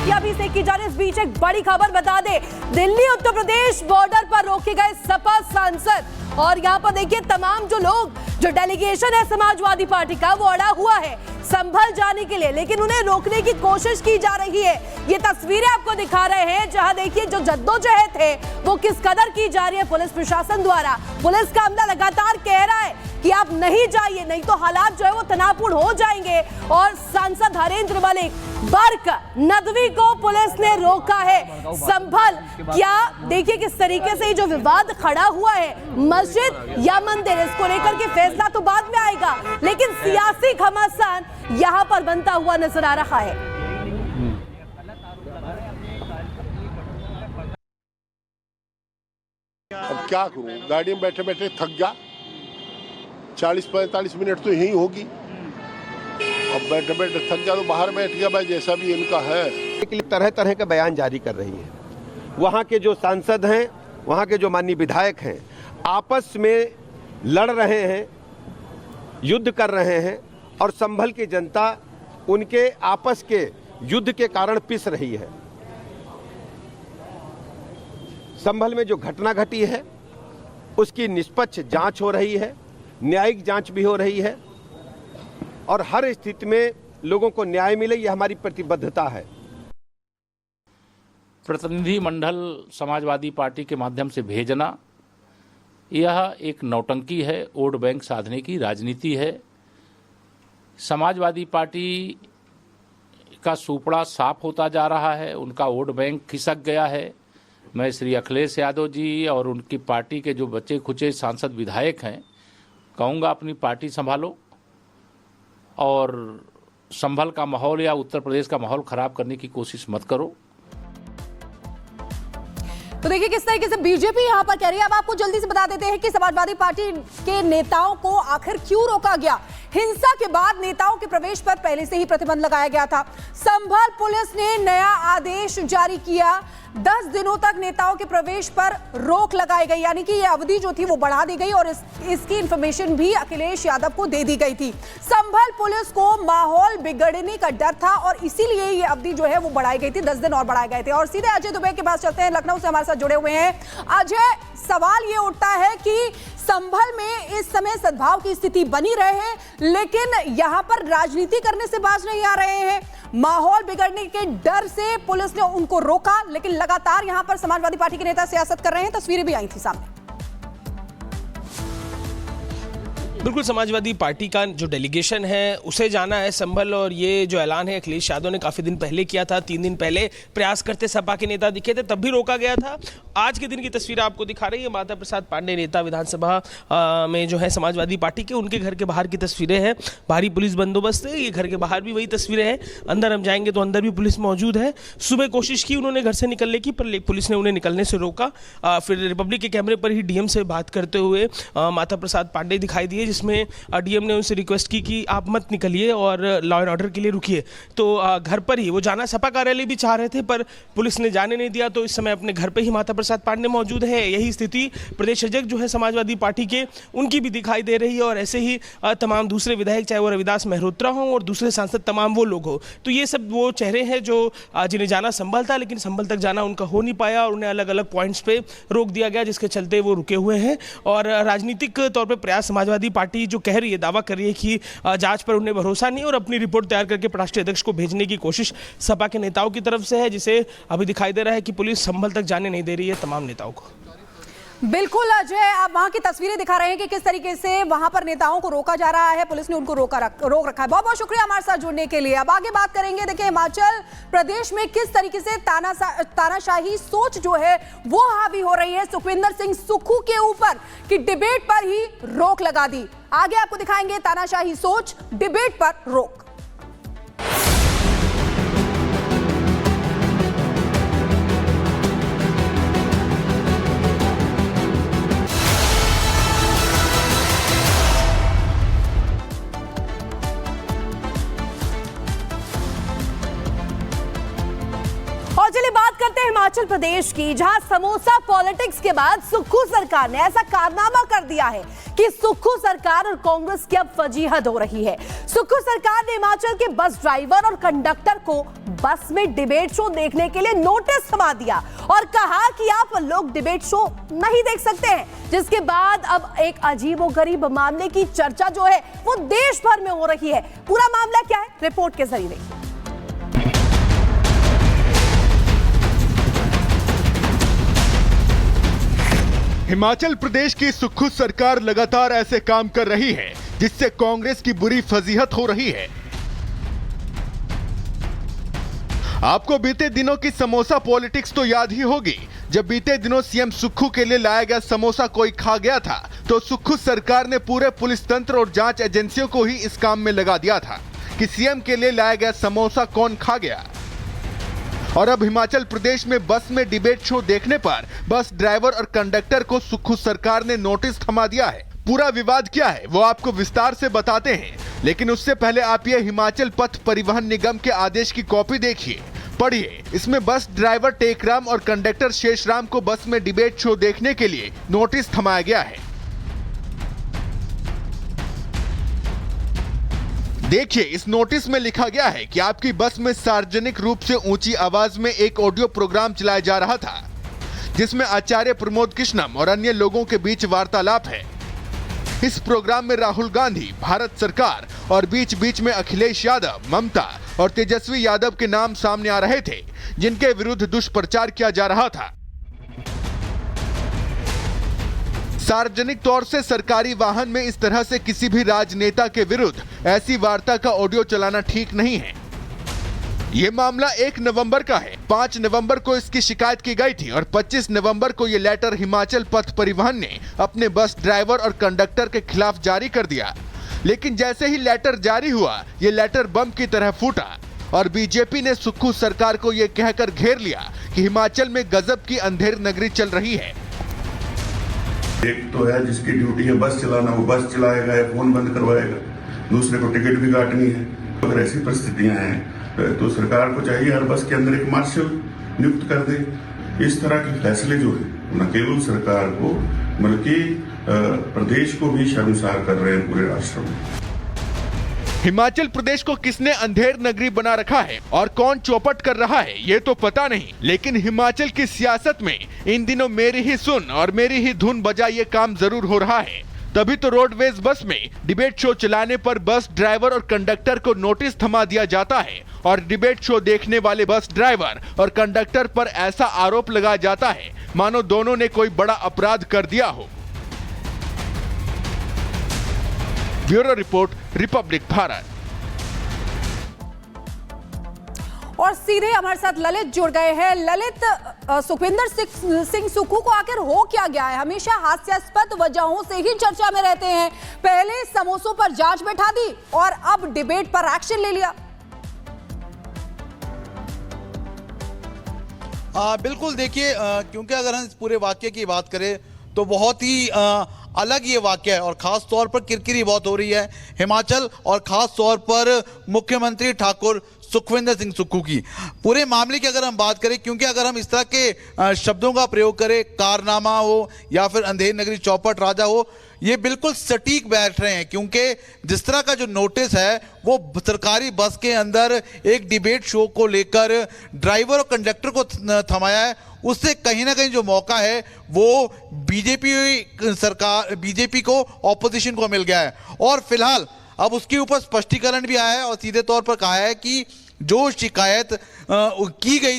गोलियां भी सेकी जा रही। इस बीच एक बड़ी खबर बता दे, दिल्ली उत्तर प्रदेश बॉर्डर पर रोके गए सपा सांसद। और यहाँ पर देखिए तमाम जो डेलीगेशन है समाजवादी पार्टी का वो अड़ा हुआ है संभल जाने के लिए, लेकिन उन्हें रोकने की कोशिश की जा रही है। ये तस्वीरें आपको दिखा रहे हैं जहां देखिए जो जद्दोजहद है वो किस कदर की जा रही है पुलिस प्रशासन द्वारा। पुलिस का अमला लगातार कह रहा है कि आप नहीं जाइए, नहीं तो हालात जो है वो तनावपूर्ण हो जाएंगे। और सांसद हरेंद्र मलिक बर्क नदवी को पुलिस ने रोका है संभल। क्या देखिए किस तरीके से जो विवाद खड़ा हुआ है, मस्जिद या मंदिर, इसको लेकर के फैसला तो बाद में आएगा, लेकिन सियासी घमासान यहां पर बनता हुआ नजर आ रहा है। अब क्या करूं, गाड़ी में बैठे बैठे थक गया। 40-45 मिनट तो यही होगी। अब बैठे बैठे थक गया तो बाहर बैठ गया भाई, जैसा भी इनका है। तरह तरह के बयान जारी कर रही है। वहाँ के जो सांसद हैं, वहाँ के जो माननीय विधायक हैं, आपस में लड़ रहे हैं, युद्ध कर रहे हैं, और संभल की जनता उनके आपस के युद्ध के कारण पिस रही है। संभल में जो घटना घटी है उसकी निष्पक्ष जांच हो रही है, न्यायिक जांच भी हो रही है, और हर स्थिति में लोगों को न्याय मिले, यह हमारी प्रतिबद्धता है। प्रतिनिधिमंडल समाजवादी पार्टी के माध्यम से भेजना यह एक नौटंकी है, वोट बैंक साधने की राजनीति है। समाजवादी पार्टी का सुपड़ा साफ होता जा रहा है, उनका वोट बैंक खिसक गया है। मैं श्री अखिलेश यादव जी और उनकी पार्टी के जो बचे खुचे सांसद विधायक हैं कहूँगा, अपनी पार्टी संभालो और संभल का माहौल या उत्तर प्रदेश का माहौल खराब करने की कोशिश मत करो। तो देखिए किस तरीके से बीजेपी यहां पर कह रही है। अब आपको जल्दी से बता देते हैं कि समाजवादी पार्टी के नेताओं को आखिर क्यों रोका गया। हिंसा के बाद नेताओं के प्रवेश पर पहले से ही प्रतिबंध लगाया गया था। संभल पुलिस ने नया आदेश जारी किया, 10 दिनों तक नेताओं के प्रवेश पर रोक लगाई गई, यानी कि ये अवधि जो थी वो बढ़ा दी गई और इसकी इंफॉर्मेशन भी अखिलेश यादव को दे दी गई थी। संभल पुलिस को माहौल बिगड़ने का डर था और इसीलिए ये अवधि जो है वो बढ़ाई गई थी, 10 दिन और बढ़ाए गए थे। और सीधे अजय दुबे के पास चलते हैं, लखनऊ से हमारे साथ जुड़े हुए हैं। अजय, सवाल ये उठता है कि संभल में इस समय सद्भाव की स्थिति बनी रहे, लेकिन यहां पर राजनीति करने से बाज नहीं आ रहे हैं। माहौल बिगड़ने के डर से पुलिस ने उनको रोका, लेकिन लगातार यहां पर समाजवादी पार्टी के नेता सियासत कर रहे हैं। तस्वीरें भी आई थी सामने। बिल्कुल, समाजवादी पार्टी का जो डेलीगेशन है उसे जाना है संभल, और ये जो ऐलान है अखिलेश यादव ने काफ़ी दिन पहले किया था। 3 दिन पहले प्रयास करते सपा के नेता दिखे थे, तब भी रोका गया था। आज के दिन की तस्वीर आपको दिखा रही है माता प्रसाद पांडे नेता विधानसभा में जो है समाजवादी पार्टी के, उनके घर के बाहर की तस्वीरें हैं। भारी पुलिस बंदोबस्त है, ये घर के बाहर भी वही तस्वीरें हैं। अंदर हम जाएंगे तो अंदर भी पुलिस मौजूद है। सुबह कोशिश की उन्होंने घर से निकलने की, पर पुलिस ने उन्हें निकलने से रोका। फिर रिपब्लिक के कैमरे पर ही डीएम से बात करते हुए माता प्रसाद पांडे दिखाई दिए, जिसमें डीएम ने उनसे रिक्वेस्ट की कि आप मत निकलिए और लॉ एंड ऑर्डर के लिए रुकिए। तो घर पर ही वो जाना, सपा कार्यालय भी चाह रहे थे पर पुलिस ने जाने नहीं दिया। तो इस समय अपने घर पे ही माता प्रसाद पांडे मौजूद है। यही स्थिति प्रदेश अध्यक्ष जो है समाजवादी पार्टी के, उनकी भी दिखाई दे रही है, और ऐसे ही तमाम दूसरे विधायक, चाहे वो रविदास मेहरोत्रा हों और दूसरे सांसद, तमाम वो लोग हो। तो ये सब वो चेहरे हैं जो जिन्हें जाना संभल था, लेकिन संभल तक जाना उनका हो नहीं पाया और उन्हें अलग अलग पॉइंट्स पे रोक दिया गया, जिसके चलते वो रुके हुए हैं। और राजनीतिक तौर पर प्रयास समाजवादी पार्टी जो कह रही है, दावा कर रही है कि जांच पर उन्हें भरोसा नहीं और अपनी रिपोर्ट तैयार करके राष्ट्रीय अध्यक्ष को भेजने की कोशिश सपा के नेताओं की तरफ से है, जिसे अभी दिखाई दे रहा है कि पुलिस संभल तक जाने नहीं दे रही है तमाम नेताओं को। बिल्कुल अजय, आप वहां की तस्वीरें दिखा रहे हैं कि किस तरीके से वहां पर नेताओं को रोका जा रहा है, पुलिस ने उनको रोक रखा है। बहुत बहुत शुक्रिया हमारे साथ जुड़ने के लिए। अब आगे बात करेंगे। देखिए हिमाचल प्रदेश में किस तरीके से तानाशाही सोच जो है वो हावी हो रही है सुखविंदर सिंह सुक्खू के ऊपर, कि डिबेट पर ही रोक लगा दी। आगे आपको दिखाएंगे तानाशाही सोच, डिबेट पर रोक। और चलिए बात करते हैं हिमाचल प्रदेश की, जहां समोसा पॉलिटिक्स के बाद सुक्खू सरकार ने ऐसा कारनामा कर दिया है कि सुक्खू सरकार और कांग्रेस की अब फजीहत हो रही है। सुक्खू सरकार ने हिमाचल के बस ड्राइवर और कंडक्टर को बस में डिबेट शो देखने के लिए नोटिस थमा दिया और कहा कि आप लोग डिबेट शो नहीं देख सकते हैं, जिसके बाद अब एक अजीबोगरीब मामले की चर्चा जो है वो देश भर में हो रही है। पूरा मामला क्या है, रिपोर्ट के जरिए देखिए। हिमाचल प्रदेश की सुक्खू सरकार लगातार ऐसे काम कर रही है जिससे कांग्रेस की बुरी फजीहत हो रही है। आपको बीते दिनों की समोसा पॉलिटिक्स तो याद ही होगी, जब बीते दिनों सीएम सुक्खू के लिए लाया गया समोसा कोई खा गया था तो सुक्खू सरकार ने पूरे पुलिस तंत्र और जांच एजेंसियों को ही इस काम में लगा दिया था कि सीएम के लिए लाया गया समोसा कौन खा गया। और अब हिमाचल प्रदेश में बस में डिबेट शो देखने पर बस ड्राइवर और कंडक्टर को सुक्खू सरकार ने नोटिस थमा दिया है। पूरा विवाद क्या है वो आपको विस्तार से बताते हैं, लेकिन उससे पहले आप ये हिमाचल पथ परिवहन निगम के आदेश की कॉपी देखिए, पढ़िए। इसमें बस ड्राइवर टेकराम और कंडक्टर शेषराम को बस में डिबेट शो देखने के लिए नोटिस थमाया गया है। देखिए, इस नोटिस में लिखा गया है कि आपकी बस में सार्वजनिक रूप से ऊंची आवाज में एक ऑडियो प्रोग्राम चलाया जा रहा था जिसमें आचार्य प्रमोद कृष्णम और अन्य लोगों के बीच वार्तालाप है। इस प्रोग्राम में राहुल गांधी, भारत सरकार और बीच बीच में अखिलेश यादव, ममता और तेजस्वी यादव के नाम सामने आ रहे थे जिनके विरुद्ध दुष्प्रचार किया जा रहा था। सार्वजनिक तौर से सरकारी वाहन में इस तरह से किसी भी राजनेता के विरुद्ध ऐसी वार्ता का ऑडियो चलाना ठीक नहीं है। ये मामला 1 नवंबर का है। 5 नवंबर को इसकी शिकायत की गई थी और 25 नवंबर को ये लेटर हिमाचल पथ परिवहन ने अपने बस ड्राइवर और कंडक्टर के खिलाफ जारी कर दिया। लेकिन जैसे ही लेटर जारी हुआ, ये लेटर बम की तरह फूटा और बीजेपी ने सुक्खू सरकार को ये कहकर घेर लिया कि हिमाचल में गजब की अंधेर नगरी चल रही है। एक तो है जिसकी ड्यूटी है बस चलाना, वो बस चलाएगा या फोन बंद करवाएगा, दूसरे को टिकट भी काटनी है। अगर ऐसी परिस्थितियां हैं तो सरकार को चाहिए हर बस के अंदर एक मार्शल नियुक्त कर दे। इस तरह के फैसले जो है न केवल सरकार को बल्कि प्रदेश को भी शर्मसार कर रहे हैं पूरे राष्ट्र में। हिमाचल प्रदेश को किसने अंधेर नगरी बना रखा है और कौन चौपट कर रहा है ये तो पता नहीं, लेकिन हिमाचल की सियासत में इन दिनों मेरी ही सुन और मेरी ही धुन बजा ये काम जरूर हो रहा है। तभी तो रोडवेज बस में डिबेट शो चलाने पर बस ड्राइवर और कंडक्टर को नोटिस थमा दिया जाता है और डिबेट शो देखने वाले बस ड्राइवर और कंडक्टर पर ऐसा आरोप लगाया जाता है मानो दोनों ने कोई बड़ा अपराध कर दिया हो। Bureau report, Republic Bharat. और सीधे हमारे साथ ललित जुड़ गए हैं। ललित, सुखविंदर सिंह सुक्खू को आखिर हो क्या गया है? हमेशा हास्यास्पद वजहों से ही चर्चा में रहते हैं। पहले समोसों पर जांच बैठा दी और अब डिबेट पर एक्शन ले लिया। बिल्कुल, देखिए, क्योंकि अगर हम इस पूरे वाक्य की बात करें तो बहुत ही अलग ये वाक्य है और खास तौर पर किरकिरी बहुत हो रही है हिमाचल और खास तौर पर मुख्यमंत्री ठाकुर सुखविंदर सिंह सुक्खू की। पूरे मामले की अगर हम बात करें, क्योंकि अगर हम इस तरह के शब्दों का प्रयोग करें, कारनामा हो या फिर अंधेर नगरी चौपट राजा हो, ये बिल्कुल सटीक बैठ रहे हैं। क्योंकि जिस तरह का जो नोटिस है वो सरकारी बस के अंदर एक डिबेट शो को लेकर ड्राइवर और कंडक्टर को थमाया है, उससे कहीं ना कहीं जो मौका है वो बीजेपी को, ऑपोजिशन को मिल गया है। और फिलहाल अब उसके ऊपर स्पष्टीकरण भी आया है और सीधे तौर पर कहा है कि जो शिकायत की गई